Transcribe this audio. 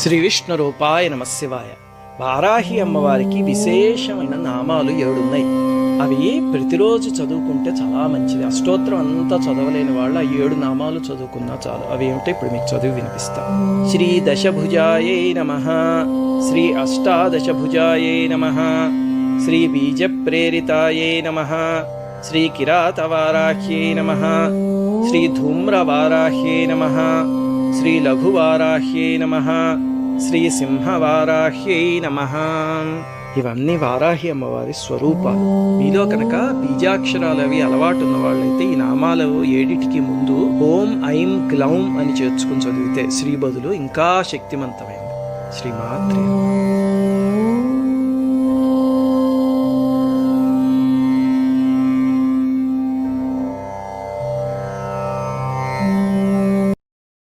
శ్రీ విష్ణు రూపాయ నమః శివాయ. వారాహి అమ్మవారికి విశేషమైన నామాలు 7 ఉన్నాయి. అవి ప్రతిరోజు చదువుకుంటే చాలా మంచిది. అష్టోత్తరం అంతా చదవలేని వాళ్ళు ఆ 7 నామాలు చదువుకున్నా చాలు. అవి ఏమిటో ఇప్పుడు మీకు చదివి వినిపిస్తా. శ్రీ దశభుజాయై నమః, శ్రీ అష్టాదశభుజాయై నమః, శ్రీ బీజ ప్రేరితాయై నమః, శ్రీ కిరాతవారాహ్యై నమః, శ్రీ ధూమ్రవారాహ్యై నమః, శ్రీ లఘువారాహ్యై నమః, శ్రీ సింహవారాహ్యై నమః. ఇవన్నీ వారాహి అమ్మవారి స్వరూపాలు. మీలో కనుక బీజాక్షరాలు అవి అలవాటు ఉన్న వాళ్ళైతే ఈ నామాలు 7టికి ముందు ఓం ఐం గ్లౌం అని చేర్చుకుని చదివితే శ్రీ బదులు ఇంకా శక్తివంతమైంది. శ్రీమాత్రే.